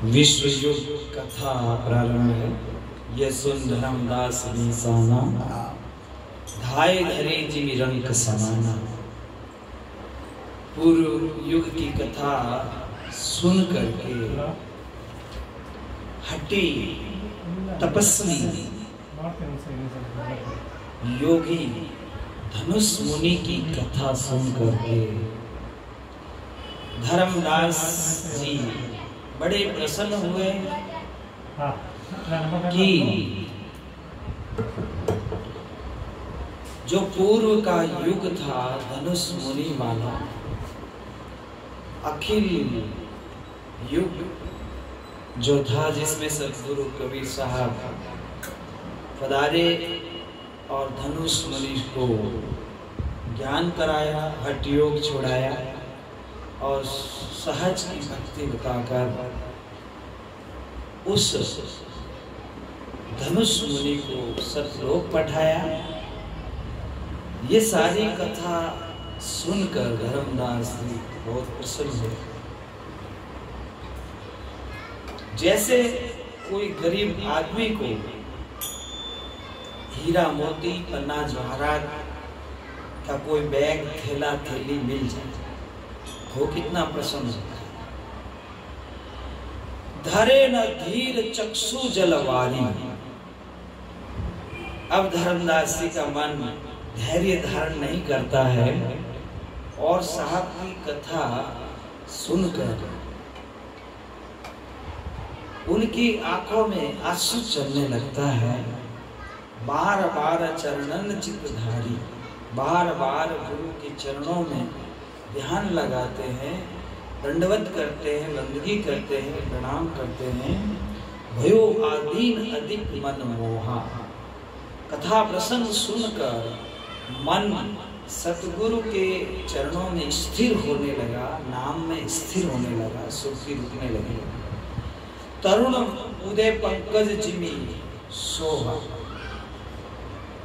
विश्व युग कथा प्रारंभ है। यह सुन धर्मदास निशाना, धाय धरे जिमि रंक समाना। पूर्व युग की कथा सुन करके हट्टी तपस्वी योगी धनुष मुनि की कथा सुन करके धर्मदास जी बड़े प्रसन्न हुए कि जो पूर्व का युग था धनुष मुनि वाला, अखिल युग जो था जिसमें सद्गुरु कबीर साहब पधारे और धनुष मुनि को ज्ञान कराया, हठ योग छुड़ाया और सहज की भक्ति बताकर उस धनुष मुनि को सतलोक पठाया। ये सारी कथा सुनकर धर्मदास जी बहुत प्रसन्न हुए। जैसे कोई गरीब आदमी को हीरा मोती पन्ना जवाहरात का कोई बैग थैला थैली मिल जाए, वो कितना प्रसन्न होता है। धरे न धीर चक्षु जलवारी। अब धर्मदास जी का मन धैर्य धारण नहीं करता है और साहब की कथा सुनकर उनकी आंखों में आंसू चलने लगता है। बार बार चरणन चित्तधारी, बार बार गुरु के चरणों में ध्यान लगाते हैं, दंडवत करते हैं, वंदगी करते हैं, प्रणाम करते हैं। भयो आदीन अधिक मन मोहा। कथा प्रसंग सुनकर मन सतगुरु के चरणों में स्थिर होने लगा, नाम में स्थिर होने लगा, सुर्खी रुकने लगी। तरुण उदय पंकज जिमि सोहा।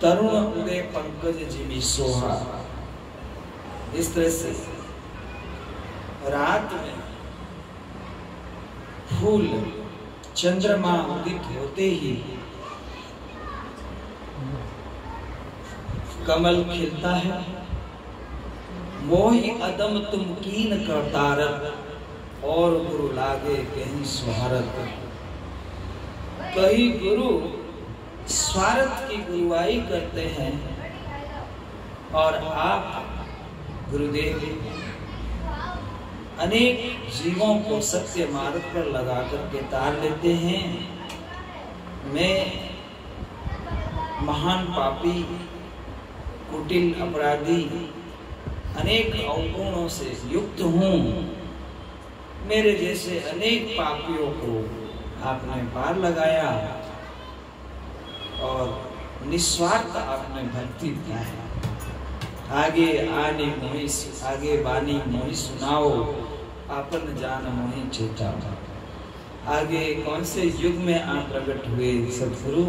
तरुण उदय पंकज जिमि सोहा। इस तरह से रात में फूल चंद्रमा उदित होते ही कमल खिलता है। मोहि अदम तुम कीन करतारत, और गुरु लागे कहीं स्वारत। कई गुरु स्वार्थ की गुरुवाई करते हैं और आप गुरुदेव अनेक जीवों को सत्य मार्ग पर लगा करके तार लेते हैं। मैं महान पापी, कुटिल अपराधी, अनेक अवगुणों से युक्त हूँ। मेरे जैसे अनेक पापियों को आपने पार लगाया और निस्वार्थ आपने भक्ति दिया है। आगे आने मोहि, आगे बानी मोहि सुनाओ, आपन जान मोहि चेता। आगे कौन से युग में आप प्रकट हुए सद्गुरु,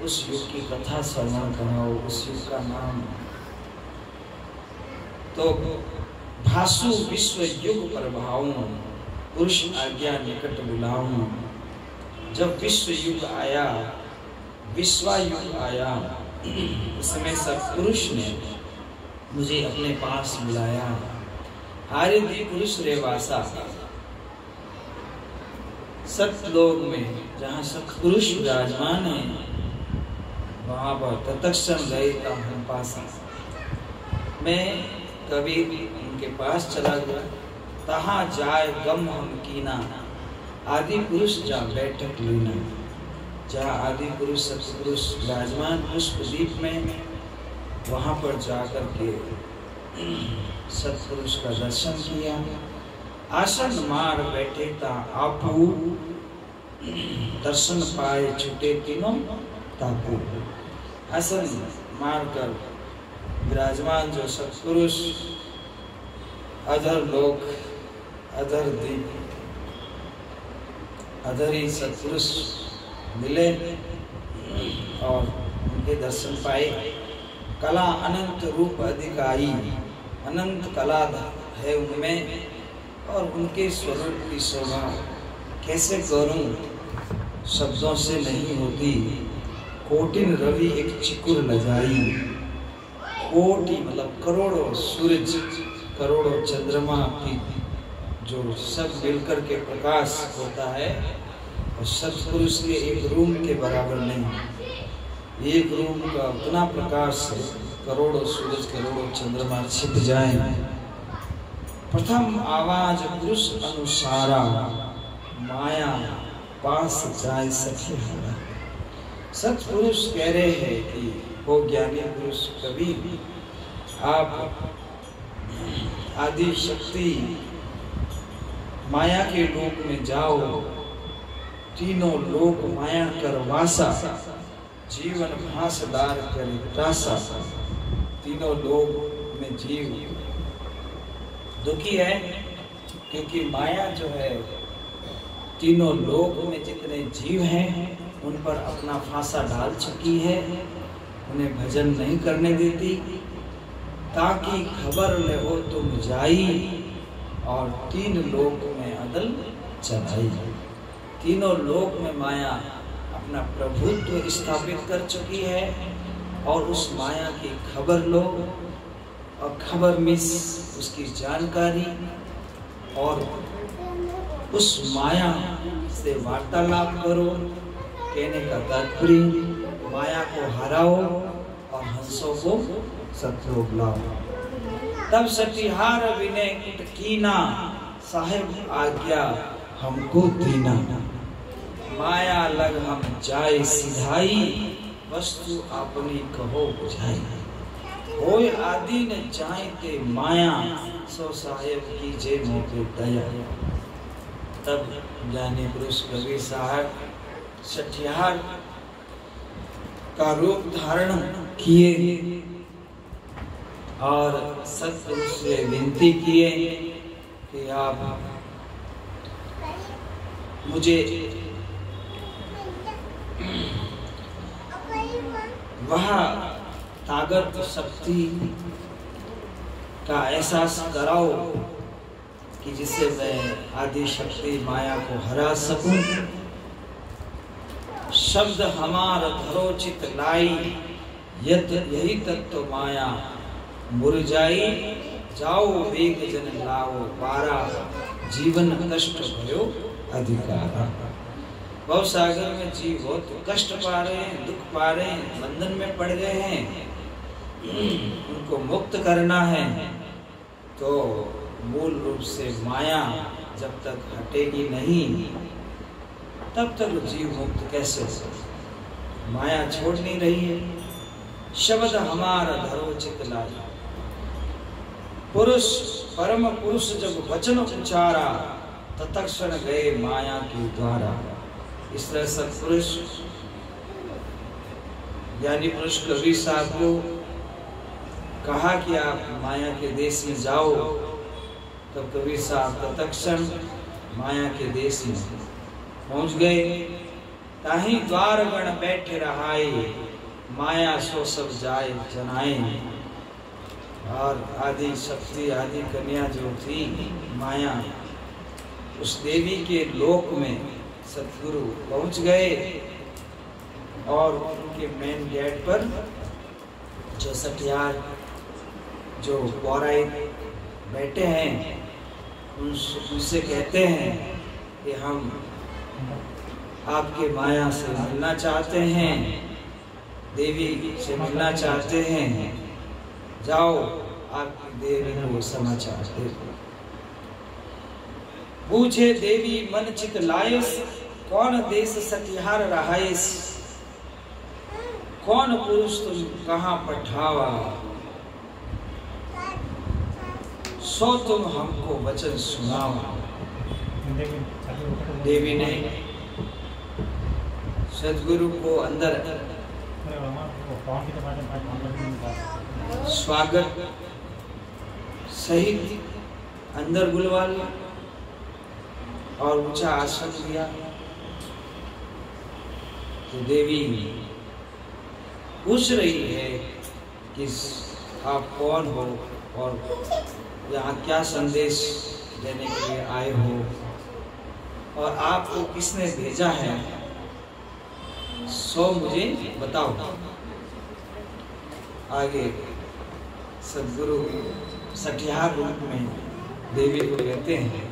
उस युग की कथा श्रवण कराओ, उस युग का नाम। तो भासु विश्व युग प्रभाऊं, पुरुष आज्ञा निकट बुलाऊं। जब विश्व युग आया, विश्वायुग आया, उसमें सत्पुरुष ने मुझे अपने पास बुलाया। आर्य पुरुष रेवासा, सतलोक में जहाँ सत्पुरुष विराजमान है, वहाँ पर तत्क्षण गए का हम पास। मैं कबीर उनके पास चला गया। तहाँ जाए गम हम कीना, आदि पुरुष जा बैठक लीना। जहाँ आदि पुरुष सत्पुरुष विराजमान पुष्पदीप में, वहाँ पर जाकर के सत्पुरुष का दर्शन किया। आसन मार बैठे ता आपू, दर्शन पाए छुटे तीनों तापू। आसन मार कर विराजमान जो सत्पुरुष, अधर लोक, अधर दीप, अधर ही सत्पुरुष मिले और उनके दर्शन पाए। कला अनंत रूप अधिकारी, अनंत कला है उनमें और उनके स्वरूप की शोभा कैसे करूं, शब्दों से नहीं होती। कोटिन रवि एक चिकुर लजाई। कोटि मतलब करोड़ों सूरज, करोड़ों चंद्रमा की जो सब मिलकर के प्रकाश होता है, और सत्पुरुष के एक रूम के बराबर नहीं। एक रूम का उतना प्रकाश है, करोड़ों सूरज करोड़ों चंद्रमा छिप जाए। प्रथम आवाज पुरुष अनुसारा, माया पास जाए सखी हारा। सत्पुरुष कह रहे हैं कि वो ज्ञानी पुरुष कबीर, आप आदि शक्ति माया के लोक में जाओ। तीनों लोक माया कर वासा, जीवन भासदार करे त्रासा। तीनों लोक में जीव दुखी है, क्योंकि माया जो है तीनों लोक में जितने जीव हैं उन पर अपना फांसा डाल चुकी है, उन्हें भजन नहीं करने देती। ताकि खबर ले हो तुम जाई, और तीन लोक में अदल चलाई। तीनों लोक में माया अपना प्रभुत्व स्थापित कर चुकी है, और उस माया की खबर लो, और खबर मिस उसकी जानकारी, और उस माया से वार्तालाप करो। कहने का तात्पर्य माया को हराओ और हंसों को सतलोक लाओ। तब सतिहार विनय कुट कीना, साहेब आज्ञा हमको दीना। माया लग हम जाए सिधाई, वस्तु अपनी कहो बुझाई। होय आदि न जाए ते माया, सो साहेब की जे मोके दया। तब ज्ञानी पुरुष कबीर साहब सठियार का रूप धारण किए और सत्पुरुष से विनती किए कि आप मुझे वह ताकत शक्ति का एहसास कराओ कि जिससे मैं आदि शक्ति माया को हरा सकूं। शब्द हमार धरो चित लाई, यत यही तत्व माया मुरझाई। जाओ वेग जन लाओ पारा, जीवन कष्ट भयो अधिकारा। भव सागर में जीव बहुत कष्ट पा रहे हैं, दुख पा रहे हैं, बंधन में पड़ गए हैं। उनको मुक्त करना है, तो मूल रूप से माया जब तक हटेगी नहीं, तब तक जीव मुक्त कैसे हो। माया छोड़ नहीं रही है। शब्द हमारा धरो चित लाई। पुरुष परम पुरुष जब वचन उचारा, तत्क्षण गए माया के द्वारा। इस तरह सत्पुरुष ज्ञानी पुरुष कबीर साहब को कहा कि आप माया के देश में जाओ। तब कबीर साहब तत्क्षण माया के देश में पहुंच गए। ताही द्वार गण बैठे रहाए, माया सो सब जाए जनाए। और आदि शक्ति आदि कन्या जो थी माया, उस देवी के लोक में सतगुरु पहुंच गए और उनके मेन गेट पर जो सठियार जो पौराणिक बैठे हैं, उनसे कहते हैं कि हम आपके माया से मिलना चाहते हैं, देवी से मिलना चाहते हैं। जाओ आपकी देवी को समाचार दे। पूछे देवी मन चित लायस, कौन देश सठियार रहायस। कौन पुरुष तुम कहाँ पठावा, सो तुम हमको वचन सुनावा। देवी ने सदगुरु को अंदर स्वागत सहित अंदर बुलवा लिया और ऊंचा आसन दिया। तो देवी पूछ रही है कि आप कौन हो और यहाँ क्या संदेश देने के लिए आए हो। और आपको किसने भेजा है, सो मुझे बताओ। आगे सदगुरु सठियार रूप में देवी को कहते हैं,